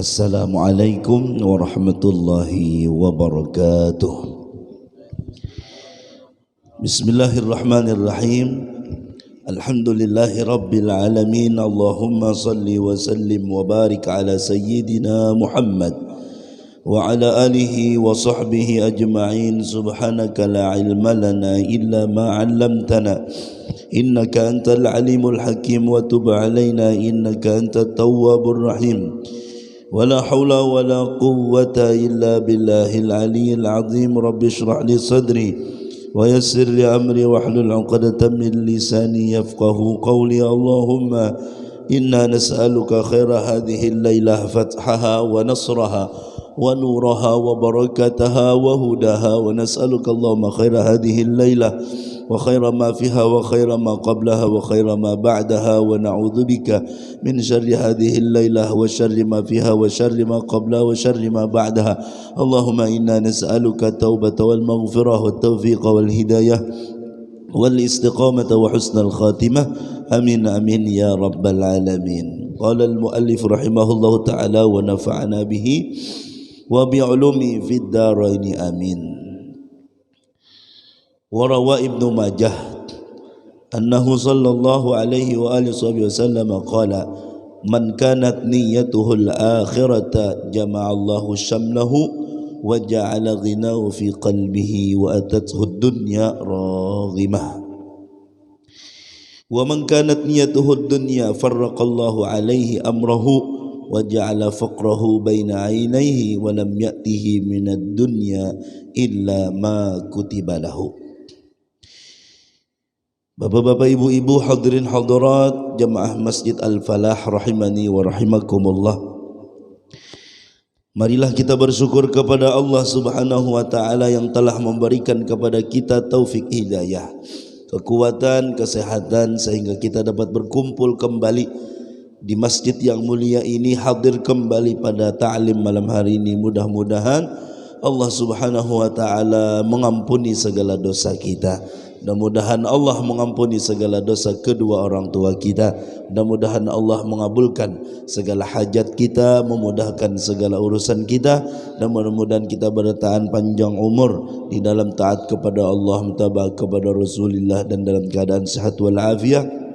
Assalamualaikum warahmatullahi wabarakatuh. Bismillahirrahmanirrahim. Alhamdulillahi rabbil alamin. Allahumma salli wa sallim wa barik ala sayyidina Muhammad wa ala alihi wa sahbihi ajma'in. Subhanaka la ilma lana illa ma 'allamtana innaka antal alimul hakim wa tub alaina innaka antat tawwabur rahim. ولا حول ولا قوة إلا بالله العلي العظيم. رب اشرح لي صدري ويسر لي أمري واحلل عقدة من لساني يفقه قولي. اللهم إنا نسألك خير هذه الليلة فتحها ونصرها ونورها وبركتها وهداها، ونسألك اللهم خير هذه الليلة وخير ما فيها وخير ما قبلها وخير ما بعدها، ونعوذ بك من شر هذه الليلة وشر ما فيها وشر ما قبلها وشر ما بعدها. اللهم إنا نسألك التوبة والمغفرة والتوفيق والهداية والاستقامة وحسن الخاتمة. آمين آمين يا رب العالمين. قال المؤلف رحمه الله تعالى ونفعنا به وبعلومه في الدارين آمين. وروى ابن ماجه أنه صلى الله عليه وآله وسلم قال: من كانت نيته الآخرة جمع الله شمله وجعل غناه في قلبه وأتته الدنيا راغمة، ومن كانت نيته الدنيا فرق الله عليه أمره وجعل فقره بين عينيه ولم يأته من الدنيا إلا ما كتب له. Bapak-bapak, ibu-ibu, hadirin hadirat jamaah Masjid Al-Falah rahimani wa rahimakumullah. Marilah kita bersyukur kepada Allah Subhanahu wa taala yang telah memberikan kepada kita taufik hidayah, kekuatan, kesehatan sehingga kita dapat berkumpul kembali di masjid yang mulia ini, hadir kembali pada ta'lim malam hari ini. Mudah-mudahan Allah Subhanahu wa taala mengampuni segala dosa kita. Mudah-mudahan Allah mengampuni segala dosa kedua orang tua kita. Mudah-mudahan Allah mengabulkan segala hajat kita, memudahkan segala urusan kita, dan mudah-mudahan kita bertahan panjang umur di dalam taat kepada Allah, mutaba'ah kepada Rasulullah, dan dalam keadaan sehat walafiat.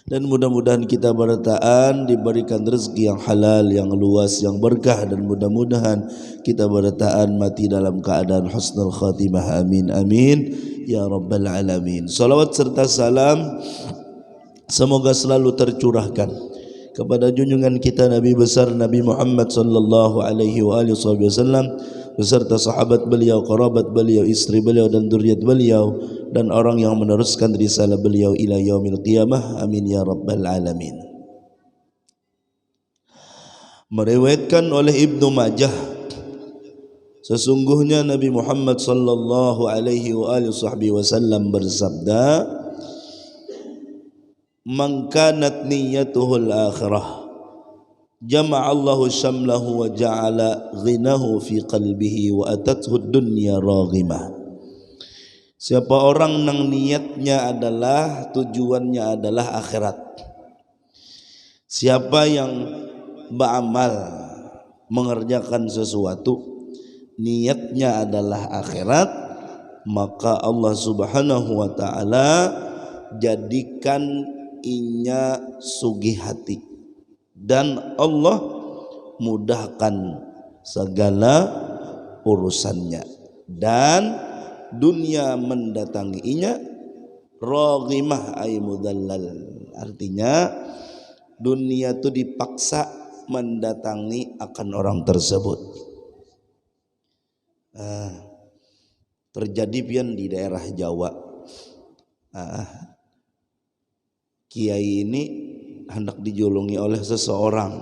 Dan mudah-mudahan kita bertahan diberikan rezeki yang halal, yang luas, yang berkah, dan mudah-mudahan kita bertahan mati dalam keadaan husnul khatimah. Amin amin ya rabbal alamin. Salawat serta salam semoga selalu tercurahkan kepada junjungan kita Nabi besar Nabi Muhammad sallallahu alaihi wasallam beserta sahabat beliau, kerabat beliau, istri beliau, dan zuriat beliau, dan orang yang meneruskan risalah beliau ila yaumil qiyamah. Amin ya rabbal alamin. Meriwayatkan oleh Ibnu Majah, sesungguhnya Nabi Muhammad sallallahu alaihi wasallam bersabda: "Man kanat niyyatuhul akhirah jama'allahu syamlahu wa ja'ala ghinahu fi qalbihi wa atathu dunya raghimah." Siapa orang yang niatnya adalah, tujuannya adalah akhirat, siapa yang beramal mengerjakan sesuatu niatnya adalah akhirat, maka Allah Subhanahu wa taala jadikan inya sugih hati, dan Allah mudahkan segala urusannya, dan dunia mendatanginya raghimah ay mudallal. Artinya dunia itu dipaksa mendatangi akan orang tersebut. Terjadi pian di daerah Jawa. Kiai ini hendak dijolongi oleh seseorang.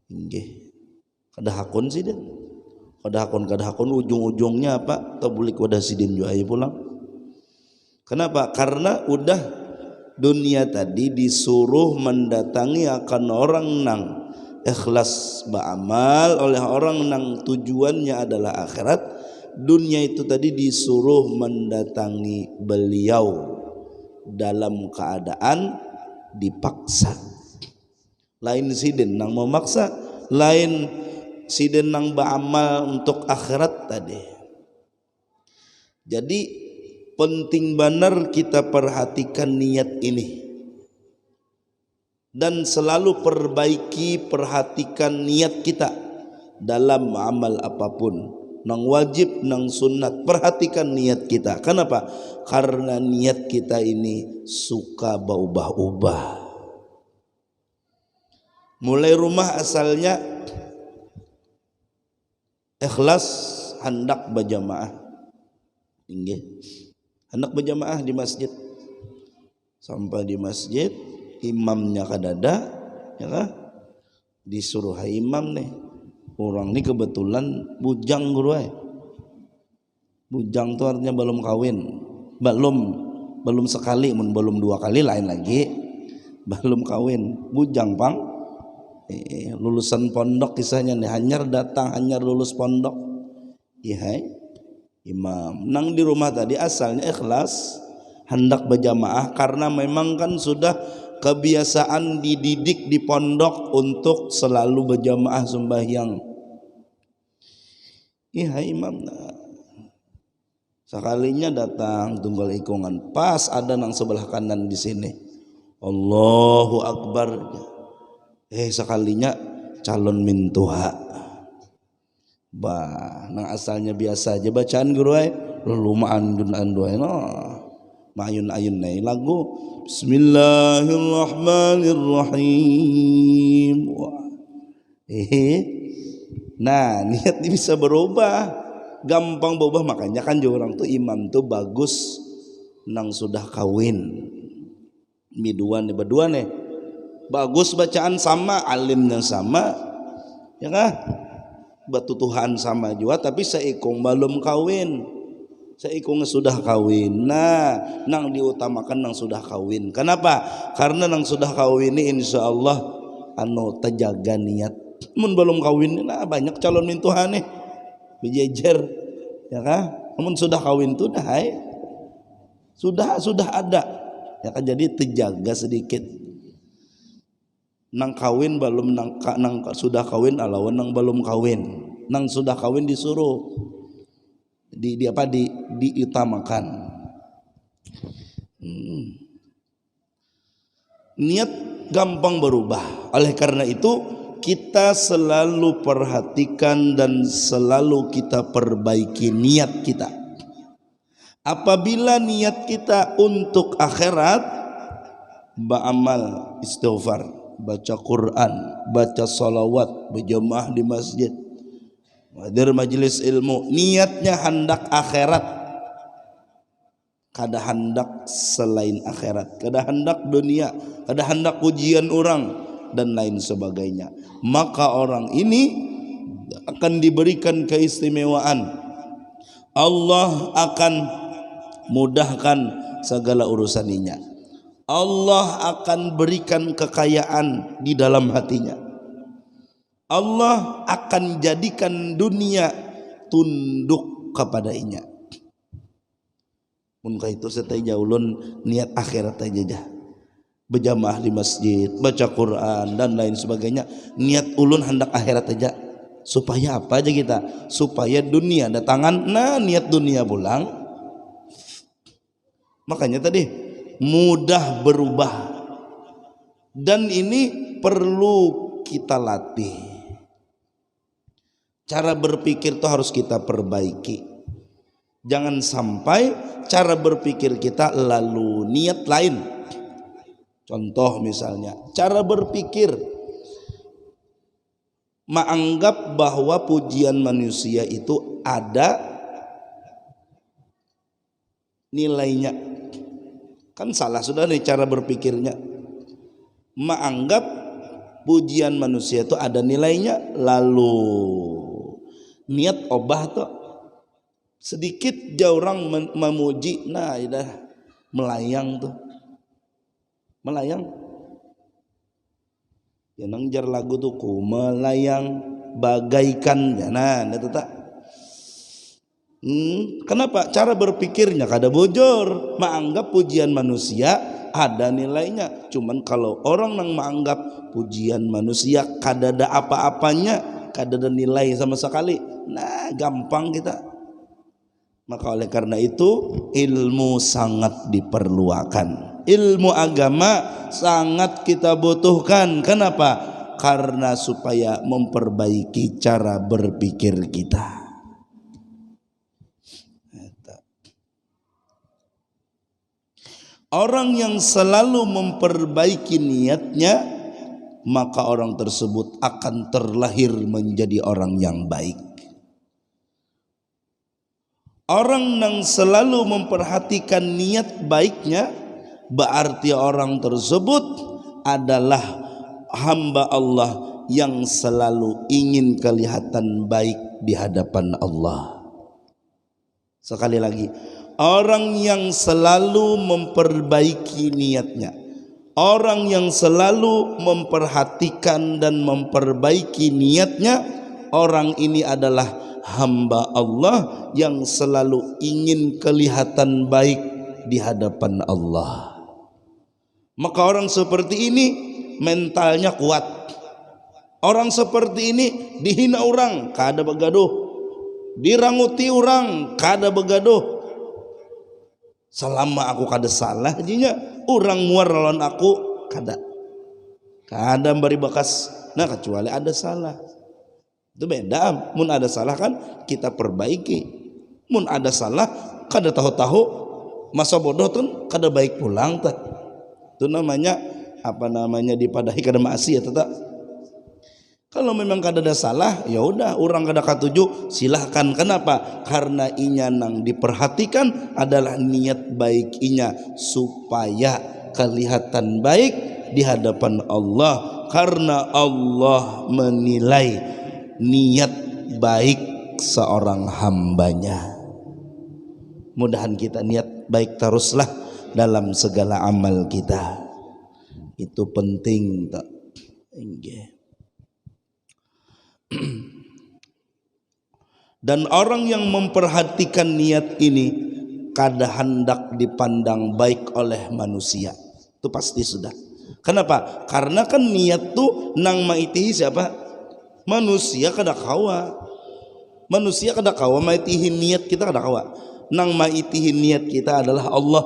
Nggih. Kadahakon sih den. Kadahakon ujung-ujungnya apa? Tabulik wadah sidin juga aja pulang. Kenapa? Karena udah dunia tadi disuruh mendatangi akan orang nang ikhlas beramal, oleh orang nang tujuannya adalah akhirat. Dunia itu tadi disuruh mendatangi beliau dalam keadaan dipaksa. lain siden nang memaksa, lain siden nang beramal untuk akhirat tadi. Jadi penting benar kita perhatikan niat ini dan selalu perhatikan niat kita dalam amal apapun, nang wajib nang sunat, perhatikan niat kita. Kenapa? Karena niat kita ini suka berubah-ubah. Mulai rumah asalnya ikhlas hendak berjamaah, hendak berjamaah di masjid. Sampai di masjid imamnya kadada, ya kan? Disuruh imam nih, orang ini kebetulan bujang guru bujang itu artinya belum kawin, belum sekali, belum dua kali lain lagi, belum kawin, bujang pang, lulusan pondok kisahnya nih, hanyar datang, hanyar lulus pondok, iya imam, nang di rumah tadi asalnya ikhlas hendak berjamaah karena memang kan sudah kebiasaan dididik di pondok untuk selalu berjamaah sembahyang. Iya imam, sekalinya datang tunggal ikungan, pas ada nang sebelah kanan di sini, Allahu Akbar, sekalinya calon mintuha, bah nang asalnya biasa aja bacaan guru lumaan dunan doa mayun-ayun nai lagu Bismillahirrahmanirrahim. Nah niat ini bisa berubah, gampang berubah. Makanya kan orang tuh imam tuh bagus nang sudah kawin, biduan berdua nih bagus, bacaan sama, alimnya sama, ya kan, batutuhan sama juga, tapi seikung belum kawin, seikung sudah kawin. Nah nang diutamakan nang sudah kawin. Kenapa? Karena nang sudah kawin ini insya Allah terjaga niat. Mun belum kawin, nah banyak calon mintuhan nih bejejer, ya kan. Namun sudah kawin tuh dah sudah ada, ya kan, jadi terjaga sedikit. Nang kawin belum nang sudah kawin alawan nang belum kawin, nang sudah kawin disuruh diutamakan. Niat gampang berubah. Oleh karena itu kita selalu perhatikan dan selalu kita perbaiki niat kita. Apabila niat kita untuk akhirat, beramal istighfar, baca Quran, baca salawat, berjamaah di masjid, hadir majelis ilmu, niatnya hendak akhirat, kada hendak selain akhirat, kada hendak dunia, kada hendak pujian orang dan lain sebagainya, maka orang ini akan diberikan keistimewaan. Allah akan mudahkan segala urusannya. Allah akan berikan kekayaan di dalam hatinya. Allah akan jadikan dunia tunduk kepadanya. Mun itu setai jaulun niat akhirat aja, berjamaah di masjid, baca Quran dan lain sebagainya. Niat ulun hendak akhirat aja. Supaya apa aja kita? Supaya dunia datangan, nah niat dunia pulang. Makanya tadi mudah berubah, dan ini perlu kita latih. Cara berpikir itu harus kita perbaiki. Jangan sampai cara berpikir kita lalu niat lain. Contoh misalnya, cara berpikir menganggap bahwa pujian manusia itu ada nilainya. Kan salah sudah nih cara berpikirnya. Menganggap pujian manusia itu ada nilainya, lalu niat obah tuh sedikit jauh orang memuji, nah udah melayang tuh, melayang. Ya nang jar lagu tuh ku melayang bagaikan, ya nah itu tak. Kenapa? Cara berpikirnya kada bojor, menganggap pujian manusia ada nilainya. Cuman kalau orang yang menganggap pujian manusia kadada apa-apanya, kadada nilai sama sekali, nah gampang kita. Maka oleh karena itu ilmu sangat diperlukan. Ilmu agama sangat kita butuhkan. Kenapa? Karena supaya memperbaiki cara berpikir kita. Orang yang selalu memperbaiki niatnya, maka orang tersebut akan terlahir menjadi orang yang baik. Orang yang selalu memperhatikan niat baiknya, berarti orang tersebut adalah hamba Allah yang selalu ingin kelihatan baik di hadapan Allah. Sekali lagi, orang yang selalu memperbaiki niatnya, orang yang selalu memperhatikan dan memperbaiki niatnya, orang ini adalah hamba Allah yang selalu ingin kelihatan baik di hadapan Allah. Maka orang seperti ini mentalnya kuat. Orang seperti ini dihina orang kada begaduh, diranguti orang kada begaduh. Selama aku kada salah jinya, orang muar lawan aku kada beri bakas. Nah kecuali ada salah, itu beda. Mun ada salah kan kita perbaiki. Mun ada salah kada tahu-tahu masa bodoh tuh kada baik pulang tah. Itu namanya apa namanya dipadahi kada maksiat tak. Kalau memang kada ada salah, ya udah orang kada katuju silahkan. Kenapa? Karena inya nang diperhatikan adalah niat baik inya supaya kelihatan baik di hadapan Allah. Karena Allah menilai niat baik seorang hambanya. Mudahan kita niat baik teruslah dalam segala amal kita. Itu penting tak? Dan orang yang memperhatikan niat ini kada hendak dipandang baik oleh manusia, itu pasti sudah. Kenapa? Karena kan niat tuh nang maitihi siapa? Manusia kada kawa. Manusia kada kawa maitihi niat kita kada kawa. Nang maitihi niat kita adalah Allah.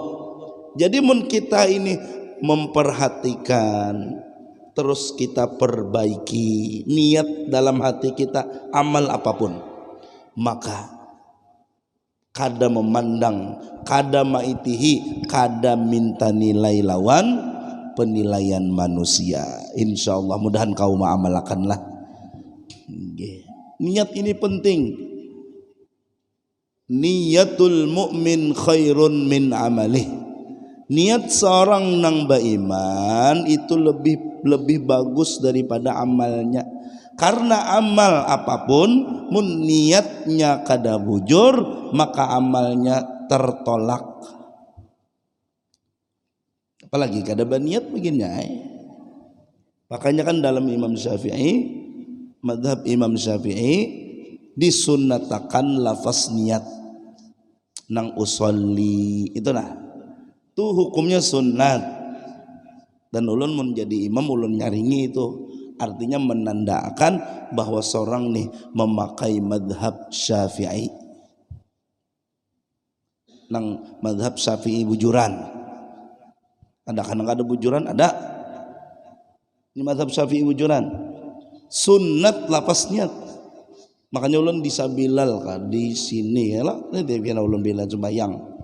Jadi mun kita ini memperhatikan, terus kita perbaiki niat dalam hati kita, amal apapun, maka kada memandang, kada maitihi, kada minta nilai lawan penilaian manusia. Insya Allah mudahan kau ma'amalakanlah. Niat ini penting. Niyatul mu'min khairun min amalih. Niat seorang nang beriman itu lebih bagus daripada amalnya. Karena amal apapun mun niatnya kada bujur, maka amalnya tertolak. Apalagi kada berniat begini. Makanya kan dalam Imam Syafi'i, madhab Imam Syafi'i, disunnatakan lafaz niat nang usolli itu nah. Itu hukumnya sunat. Dan ulun menjadi imam, ulun nyaringi itu artinya menandakan bahwa seorang nih memakai madhab Syafi'i. Nang madhab Syafi'i bujuran. Ada kan ada bujuran? Ada. Ini madhab Syafi'i bujuran. Sunat lapas niat. Makanya ulun bisa bilal kan di sini ya lah. Ini dia ulun bilal sembahyang.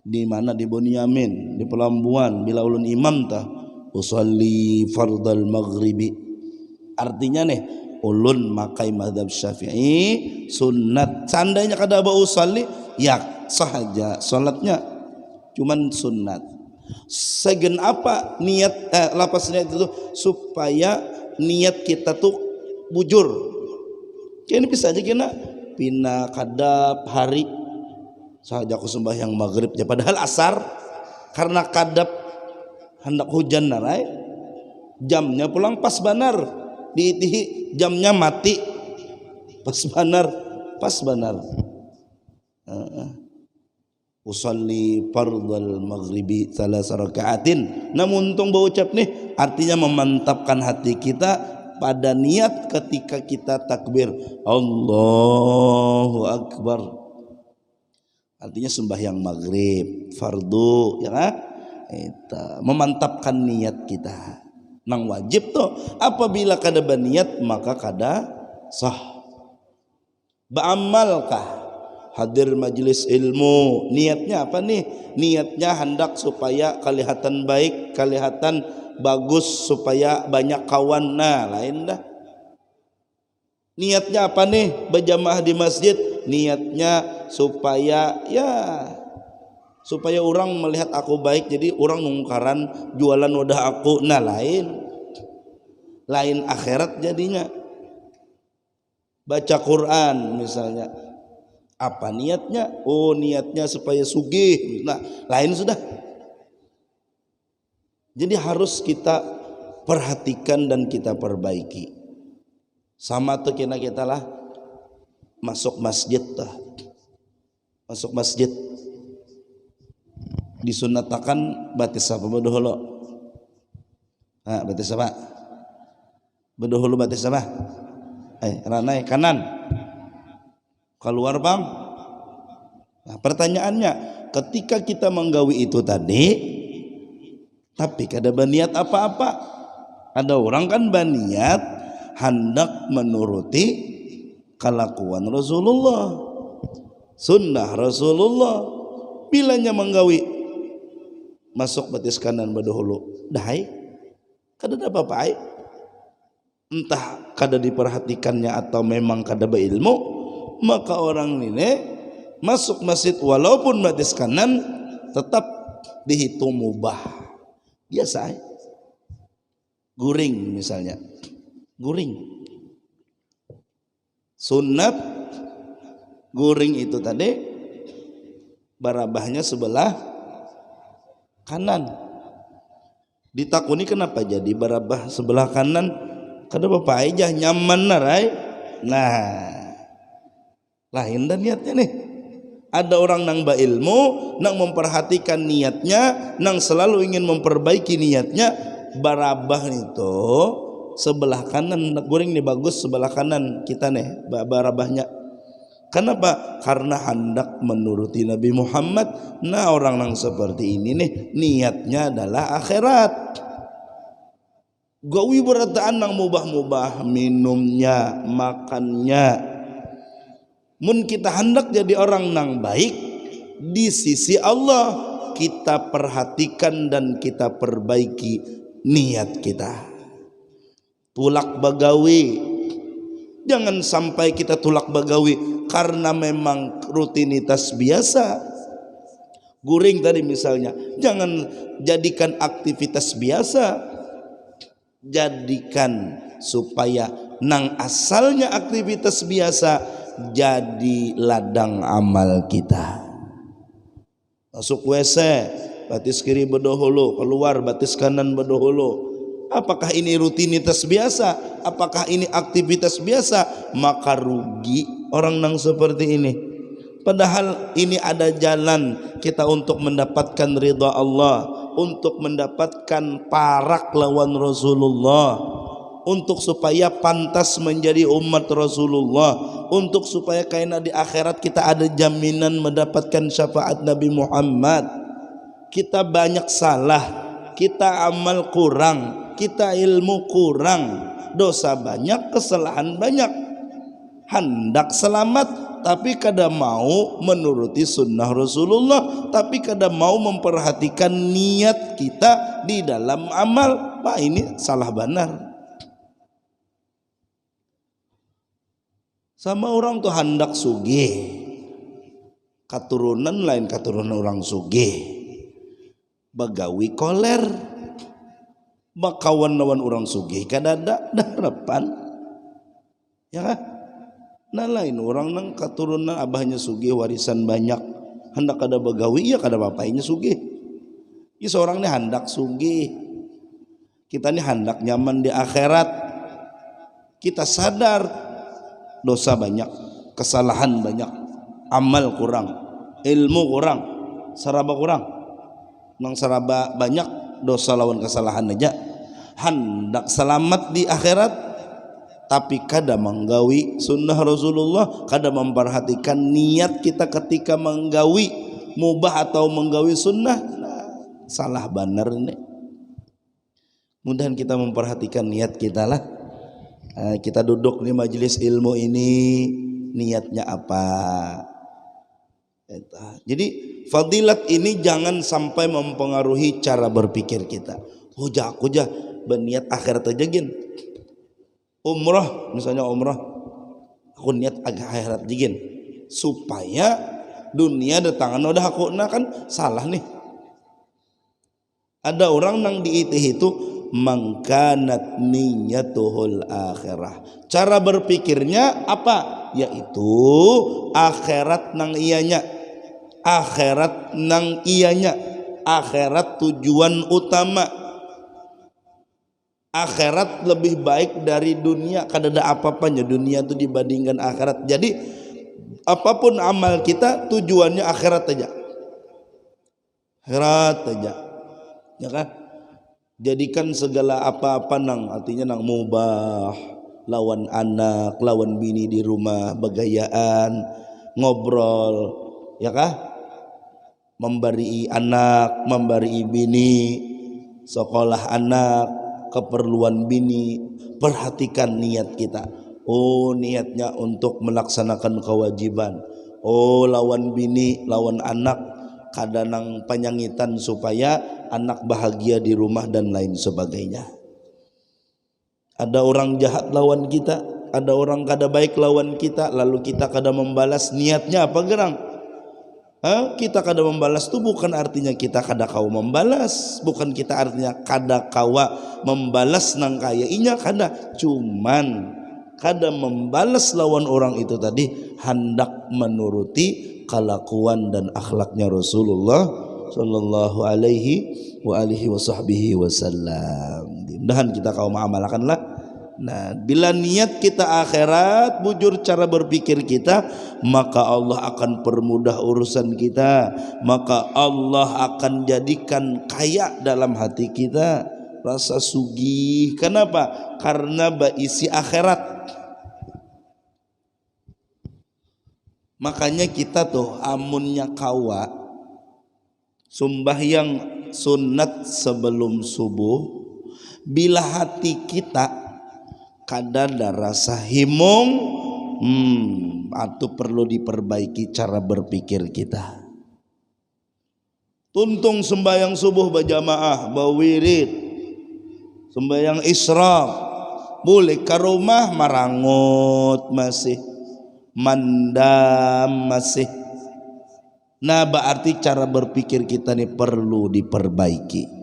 Di mana? Di Bunyamin, di Pelambuan, bila ulun imam tah usolli fardal maghribi, artinya nih ulun makai madhab Syafi'i sunat. Seandainya kada ba usolli ya sahaja salatnya cuman sunat. Segen apa niat lapas niat itu supaya niat kita tuh bujur. Kini bisa aja kena pina kadap hari sahaja aku sembahyang maghrib ya, padahal asar karena kadap hendak hujan narai jamnya pulang pas banar diitihi jamnya mati pas banar usolli fardal maghribi salas rakaatin. Namun tong berucap nih artinya memantapkan hati kita pada niat ketika kita takbir Allahu Akbar, artinya sembahyang maghrib fardu ya kan? Memantapkan niat kita nang wajib tuh apabila kada berniat maka kada sah. Ba'amalkah hadir majelis ilmu, niatnya apa nih? Niatnya hendak supaya kelihatan baik, kelihatan bagus, supaya banyak kawan. Nah lain dah. Niatnya apa nih? Berjamaah di masjid, niatnya supaya supaya orang melihat aku baik, jadi orang nungkaran jualan wadah aku. Nah lain akhirat jadinya. Baca Quran misalnya, apa niatnya? Oh niatnya supaya sugih. Nah lain sudah. Jadi harus kita perhatikan dan kita perbaiki. Sama tuh kita lah masuk masjid lah. Masuk masjid disunatakan batis apa bedoholo. Nah batis apa? Bedoholo batis apa? Ranai kanan. Keluar bang. Nah pertanyaannya, ketika kita menggawi itu tadi, tapi kada berniat apa-apa. Ada orang kan berniat hendak menuruti kelakuan Rasulullah, sunnah Rasulullah. Bilanya menggawi masuk batis kanan badahulu, dahai kada ada apa-apa. Entah kada diperhatikannya atau memang kada berilmu, maka orang ini masuk masjid walaupun batis kanan tetap dihitung mubah biasa. Guring misalnya, guring sunat, guring itu tadi barabahnya sebelah kanan. Ditakuni kenapa jadi barabah sebelah kanan? Kada bapak aja nyaman narai. Nah lain dan niatnya nih. Ada orang nang berilmu, nang memperhatikan niatnya, nang selalu ingin memperbaiki niatnya. Barabah itu sebelah kanan, goreng nih bagus sebelah kanan kita nih barabahnya. Kenapa? Karena hendak menuruti Nabi Muhammad. Nah orang nang seperti ini nih niatnya adalah akhirat. Gawi berataan nang mubah-mubah, minumnya, makannya. Mun kita hendak jadi orang nang baik di sisi Allah, kita perhatikan dan kita perbaiki niat kita. Tulak bagawi, jangan sampai kita tulak bagawi karena memang rutinitas biasa. Guring tadi misalnya, jangan jadikan aktivitas biasa. Jadikan supaya nang asalnya aktivitas biasa jadi ladang amal kita. Masuk WC batis kiri bedahulu, keluar batis kanan bedahulu. Apakah ini rutinitas biasa? Apakah ini aktivitas biasa? Maka rugi orang nang seperti ini. Padahal ini ada jalan kita untuk mendapatkan ridha Allah, untuk mendapatkan parak lawan Rasulullah, untuk supaya pantas menjadi umat Rasulullah, untuk supaya kaina di akhirat kita ada jaminan mendapatkan syafaat Nabi Muhammad. Kita banyak salah, kita amal kurang, kita ilmu kurang, dosa banyak, kesalahan banyak. Hendak selamat tapi kada mau menuruti sunnah Rasulullah, tapi kada mau memperhatikan niat kita di dalam amal. Wah ini salah benar. Sama orang tuh hendak sugih, katurunan lain katurunan orang sugih, bagawi koler, bakawan-lawan orang sugih kada ada harapan, ya kan? Nah lain orang nang katurunan abahnya sugih warisan banyak, hendak ada bagawi ya kada bapaknya sugih. Ini seorang ini hendak sugih, kita ini hendak nyaman di akhirat. Kita sadar dosa banyak, kesalahan banyak, amal kurang, ilmu kurang. saraba kurang nang saraba banyak dosa lawan kesalahan aja hendak selamat di akhirat tapi kada menggawi sunnah Rasulullah, kada memperhatikan niat kita ketika menggawi mubah atau menggawi sunnah, salah benar nih. Mudahan kita memperhatikan niat kita lah. Kita duduk di majelis ilmu ini niatnya apa? Jadi fadilat ini jangan sampai mempengaruhi cara berpikir kita. Oh aku jah berniat akhirat aja gin. Umrah misalnya umrah, aku niat akhirat aja gin. Supaya dunia datangan udah aku kan salah nih. Ada orang nang diitih itu mangkanat niyatuhul akhirah. Cara berpikirnya apa? Yaitu akhirat nang ianya. Akhirat nang ianya. Akhirat tujuan utama. Akhirat lebih baik dari dunia. Kada ada apa-apanya dunia itu dibandingkan akhirat. Jadi apapun amal kita tujuannya akhirat aja. Akhirat aja. Ya kan? Jadikan segala apa-apa nang artinya nang mubah, lawan anak, lawan bini di rumah, begayaan, ngobrol, ya kah? Memberi anak, memberi bini, sekolah anak, keperluan bini, perhatikan niat kita. Oh niatnya untuk melaksanakan kewajiban. Oh lawan bini, lawan anak, kada nang panyangitan supaya anak bahagia di rumah dan lain sebagainya. Ada orang jahat lawan kita, ada orang kada baik lawan kita, lalu kita kada membalas, niatnya apa gerang? Kita kada membalas itu bukan artinya kita kada kau membalas, bukan kita artinya kada kawa membalas nang kaya inya kada, cuman kada membalas lawan orang itu tadi hendak menuruti kelakuan dan akhlaknya Rasulullah sallallahu alaihi wa alihi wasallam. Mudahan kita kau mengamalkanlah. Nah, bila niat kita akhirat, bujur cara berpikir kita, maka Allah akan permudah urusan kita, maka Allah akan jadikan kaya dalam hati kita, rasa sugih. Kenapa? Karena berisi akhirat. Makanya kita tuh amunnya kawa sembahyang sunat sebelum subuh, bila hati kita kada ada rasa himung, itu perlu diperbaiki cara berpikir kita. Tuntung sembahyang subuh berjamaah, bawirid, sembahyang isyraq, boleh ke rumah marangut masih, mandam masih. Nah berarti cara berpikir kita ini perlu diperbaiki.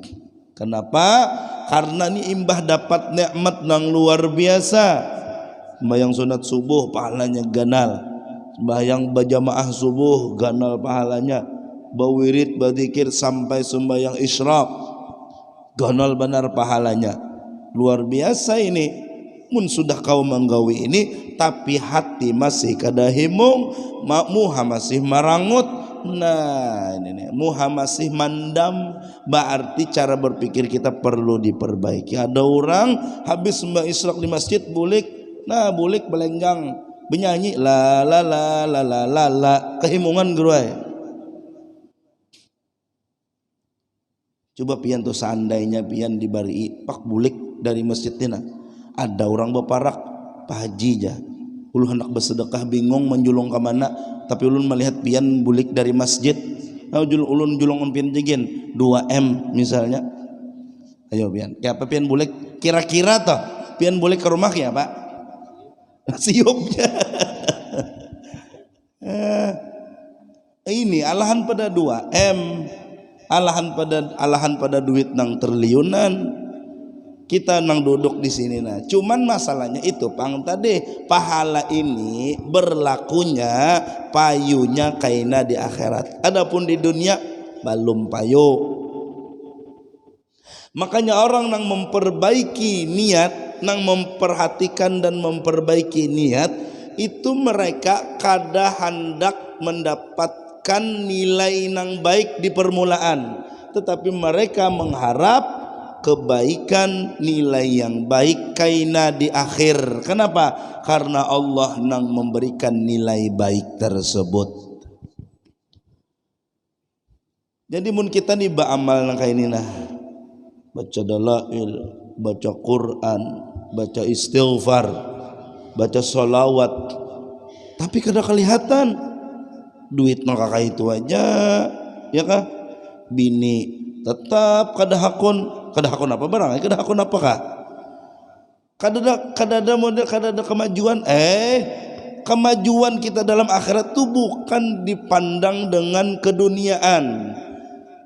Kenapa? Karena ini imbah dapat nikmat yang luar biasa. Sembahyang sunat subuh pahalanya ganal, sembahyang berjamaah subuh ganal pahalanya, bawirid berzikir sampai sembahyang isyraq ganal benar pahalanya. Luar biasa ini. Mun sudah kau menggawi ini tapi hati masih kada himung, muha masih marangut, nah ini nih, muha masih mandam, berarti cara berpikir kita perlu diperbaiki. Ada orang habis sembah isyraq di masjid bulik, nah bulik belenggang benyanyi la la la la la la la, kehimungan geruai. Coba pian tuh seandainya pian dibari pak bulik dari masjid tina, ada orang beparak Pak Haji jah, ulun hendak bersedekah bingung menjulung ke mana, tapi ulun melihat pian bulik dari masjid. Nah ulun julung pian jegin 2M misalnya. Ayo pian, ya apa pian bulik kira-kira toh pian bulik ke rumah ya Pak? Siupnya. Ini alahan pada 2M, alahan pada duit nang triliunan. Kita nang duduk di sini nah. Cuman masalahnya itu pang tadi pahala ini berlakunya payunya kaina di akhirat. Adapun di dunia belum payu. Makanya orang nang memperbaiki niat, nang memperhatikan dan memperbaiki niat itu mereka kada hendak mendapat mendapatkan nilai nang baik di permulaan, tetapi mereka mengharap kebaikan, nilai yang baik kaina di akhir. Kenapa? Karena Allah nang memberikan nilai baik tersebut. Jadi mun kita nih beramal nang kayak ini nah, baca dalail, baca Quran, baca istighfar, baca sholawat, tapi kada kelihatan duit nang kakak itu aja, ya kah? Bini tetap kada hakun apa barang? Kada hakun apa kah? Kada ada model, kada ada kemajuan. Kemajuan kita dalam akhirat tuh bukan dipandang dengan keduniaan.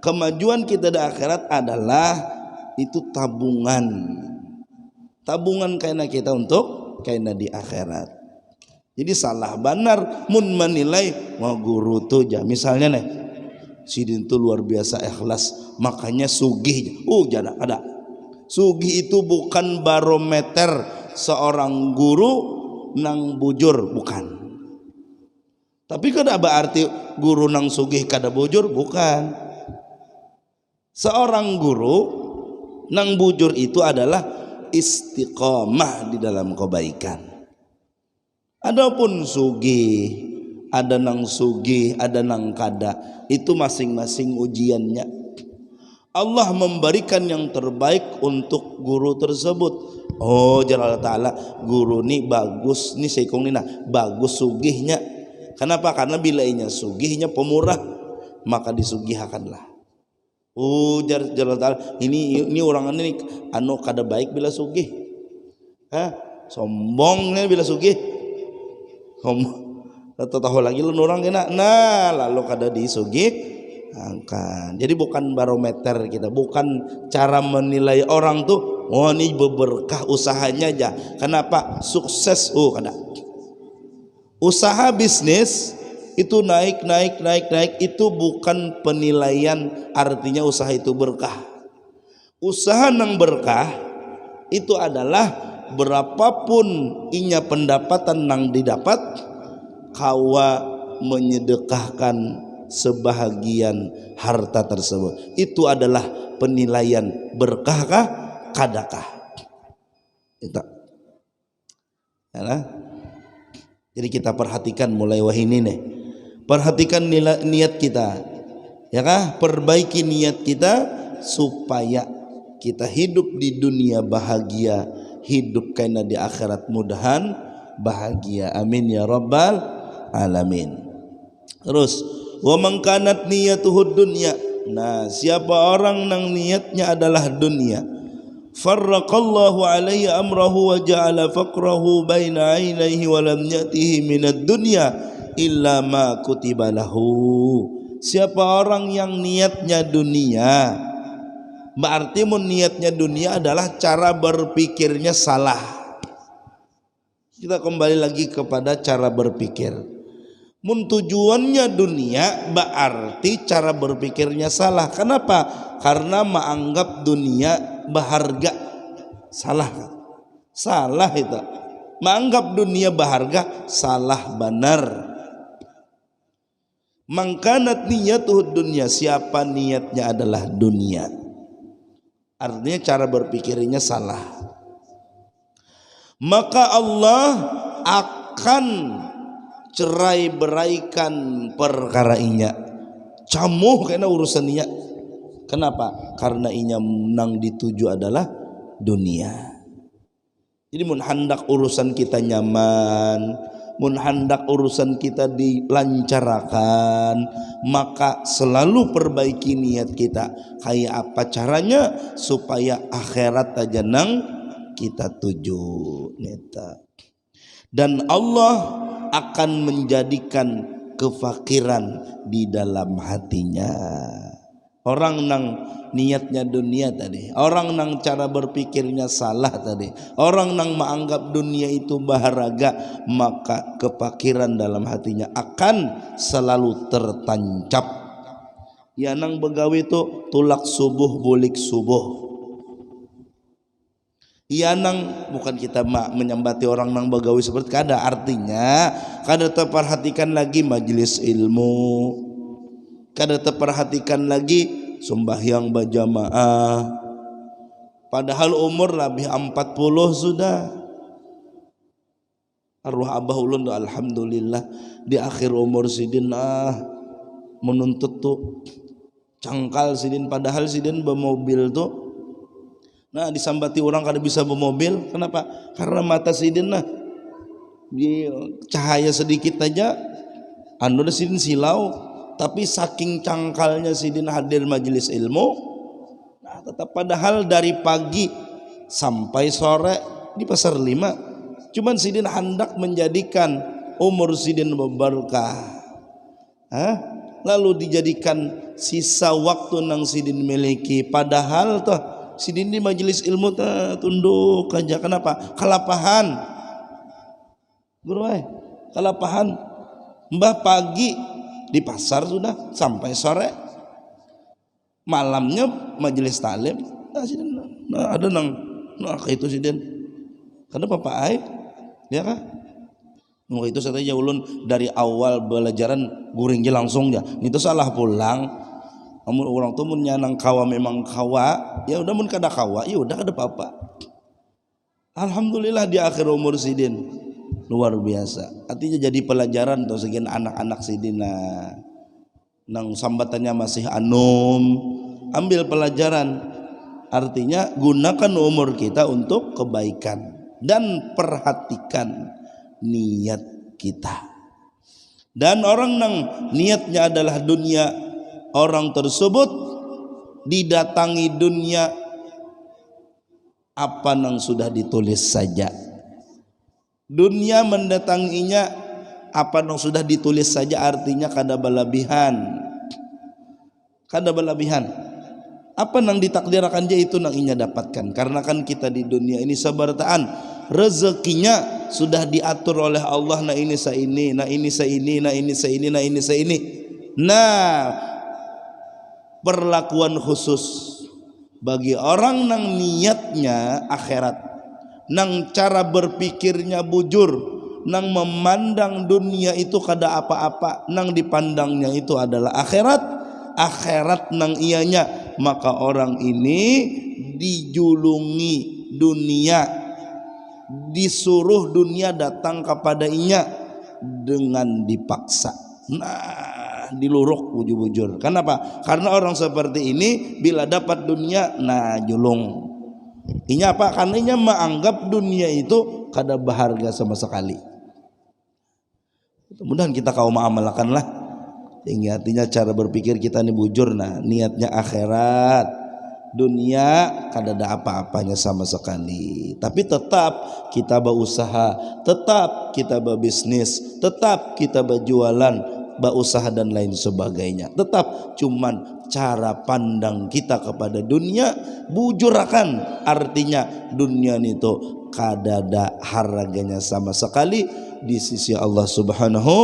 Kemajuan kita di akhirat adalah itu tabungan kaina kita untuk kaina di akhirat. Jadi salah benar mun menilai mau guru tuh ya misalnya nih sidin tuh luar biasa ikhlas makanya sugih. Jangan ada sugih itu bukan barometer seorang guru nang bujur, bukan. Tapi kada berarti guru nang sugih kada bujur, bukan. Seorang guru nang bujur itu adalah istiqomah di dalam kebaikan. Adapun sugih, ada nang sugih, ada nang kada, itu masing-masing ujiannya. Allah memberikan yang terbaik untuk guru tersebut. Jalla ta'ala guru ni bagus, ni seikong ni nah bagus sugihnya. Kenapa? Karena bila inya sugihnya pemurah, maka disugihakanlah. Jalla ta'ala ini orang ini anu kada baik bila sugih. Sombongnya bila sugih. Tahu lagi lu orang kena. Nah, lalu kada disugih angkan. Jadi bukan barometer kita, bukan cara menilai orang tuh. Ini berberkah usahanya aja. Kenapa? Sukses. Kada. Usaha bisnis itu naik itu bukan penilaian artinya usaha itu berkah. Usaha nang berkah itu adalah berapapun inya pendapatan nang didapat kawa menyedekahkan sebahagian harta tersebut. Itu adalah penilaian berkahkah kadakah. Itu. Ya, jadi kita perhatikan mulai wahini nih. Perhatikan niat kita, ya kah? Perbaiki niat kita supaya kita hidup di dunia bahagia, hidup karena di akhirat mudahan bahagia. Amin ya rabbal alamin. Terus, wa man kanat niyatuhud dunya. Nah, siapa orang nang niatnya adalah dunia, farraqallahu alaihi amrahu wa ja'ala faqrahu baina ainaihi wa lam yatihi minad dunya illa ma kutiba lahu. Siapa orang yang niatnya dunia, berarti niatnya dunia adalah cara berpikirnya salah. Kita kembali lagi kepada cara berpikir. Mun tujuannya dunia, berarti cara berpikirnya salah. Kenapa? Karena menganggap dunia berharga. Salah itu. Menganggap dunia berharga salah benar. Mangkanat niyatuhud dunya, siapa niatnya adalah dunia, artinya cara berpikirnya salah, maka Allah akan cerai beraikan perkara inya, camuh karena urusan inya. Kenapa? Karena inya nang dituju adalah dunia. Jadi mun hendak urusan kita nyaman, mun hendak urusan kita dilancarkan, maka selalu perbaiki niat kita. Kayak apa caranya supaya akhirat aja nang kita tuju neta. Dan Allah akan menjadikan kefakiran di dalam hatinya. Orang nang niatnya dunia tadi, orang nang cara berpikirnya salah tadi, orang nang menganggap dunia itu berharga, maka kefakiran dalam hatinya akan selalu tertancap. Ya nang begawe itu tulak subuh bulik subuh. Ya nang bukan kita menyambati orang nang begawe seperti kada, artinya kada terperhatikan lagi majelis ilmu. kada terperhatikan lagi sembahyang berjamaah, padahal umur lebih 40 sudah. Arwah abah ulun tuh alhamdulillah di akhir umur sidin menuntut tuh cangkal sidin, padahal sidin bermobil tuh disambati orang kada bisa bermobil. Kenapa? Karena mata sidin di cahaya sedikit aja sidin silau. Tapi saking cangkalnya sidin hadir majelis ilmu, tetap padahal dari pagi sampai sore di pasar 5, cuman sidin hendak menjadikan umur sidin berberkah, lalu dijadikan sisa waktu nang sidin miliki, padahal sidin di majelis ilmu tunduk aja. Kenapa? Kalapahan guru kalapahan. Mbah pagi di pasar sudah sampai sore, malamnya majelis taklim. Ada nang itu sidin. Kenapa Pak Ai? Ya kah? Maka itu saya ulun dari awal belajaran guringnya langsung ya. Itu salah pulang. Amun orang tuh mun nyanang kawa memang kawa, ya udah mun kada kawa, ya udah kada apa-apa. Alhamdulillah di akhir umur sidin luar biasa. Artinya jadi pelajaran tuh sekian anak-anak sidina nang sambatannya masih ambil pelajaran. Artinya gunakan umur kita untuk kebaikan dan perhatikan niat kita. Dan orang nang niatnya adalah dunia, orang tersebut didatangi dunia apa nang sudah ditulis saja. Dunia mendatanginya apa nang sudah ditulis saja, artinya kada berlebihan. Apa nang ditakdirkan dia itu nang inya dapatkan. Karena kan kita di dunia ini sabartaan, rezekinya sudah diatur oleh Allah. Nah ini saini, nah ini saini, nah ini saini, nah ini saini. Nah perlakuan khusus bagi orang nang niatnya akhirat, nang cara berpikirnya bujur, nang memandang dunia itu kada apa-apa, nang dipandangnya itu adalah akhirat nang ianya, maka orang ini dijulungi dunia, disuruh dunia datang kepada inya dengan dipaksa. Diluruk bujur-bujur. Kenapa? Karena orang seperti ini bila dapat dunia julung. Inya apa? Karena inya menganggap dunia itu kada berharga sama sekali. Mudah-mudahan kita kau mengamalkanlah, hingga artinya cara berpikir kita ini bujur. Niatnya akhirat, dunia kada ada apa-apanya sama sekali. Tapi tetap kita berusaha, tetap kita berbisnis, tetap kita berjualan, berusaha dan lain sebagainya. Tetap cuman cara pandang kita kepada dunia bujurakan. Artinya dunia itu kada ada harganya sama sekali di sisi Allah Subhanahu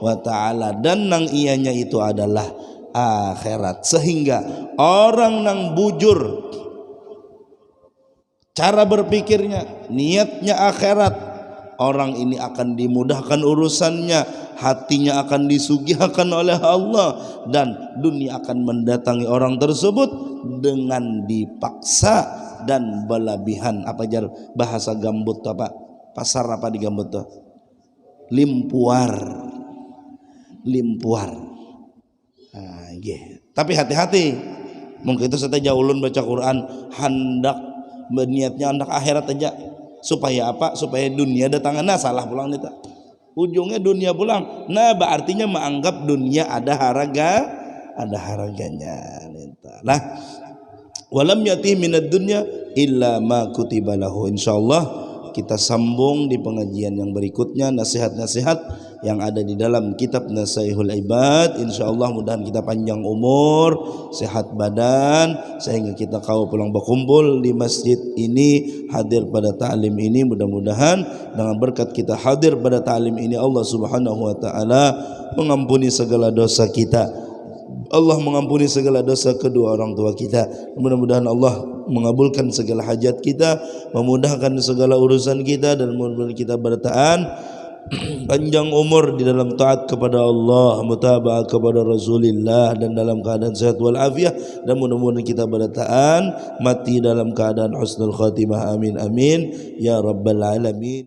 wa ta'ala, dan nang ianya itu adalah akhirat. Sehingga orang nang bujur cara berpikirnya, niatnya akhirat, orang ini akan dimudahkan urusannya, hatinya akan disugihkan oleh Allah, dan dunia akan mendatangi orang tersebut dengan dipaksa dan berlebihan. Apa jar bahasa gambut tuh apa? Pasar apa di gambut tuh? Limpuar. Tapi hati-hati. Mungkin itu saya ulun baca Quran hendak berniatnya hendak akhirat aja. Supaya apa? Supaya dunia datang. Salah pulang nita. Ujungnya dunia pulang. Berartinya menganggap dunia ada harganya. Nah, walam yati minad dunya illa ma kutiba lahu. Insyaallah kita sambung di pengajian yang berikutnya nasihat-nasihat yang ada di dalam kitab Nasaihul Ibad. Insyaallah mudahan kita panjang umur, sehat badan, sehingga kita kau pulang berkumpul di masjid ini, hadir pada ta'lim ini. Mudah-mudahan dengan berkat kita hadir pada ta'lim ini, Allah Subhanahu wa ta'ala mengampuni segala dosa kita. Allah mengampuni segala dosa kedua orang tua kita. Mudah-mudahan Allah mengabulkan segala hajat kita, memudahkan segala urusan kita, dan mudah-mudahan kita bertahan panjang umur di dalam taat kepada Allah, mutaba'ah kepada Rasulullah, dan dalam keadaan sehat walafiat, dan mudah-mudahan kita bertahan mati dalam keadaan husnul khatimah. Amin amin ya rabbal alamin.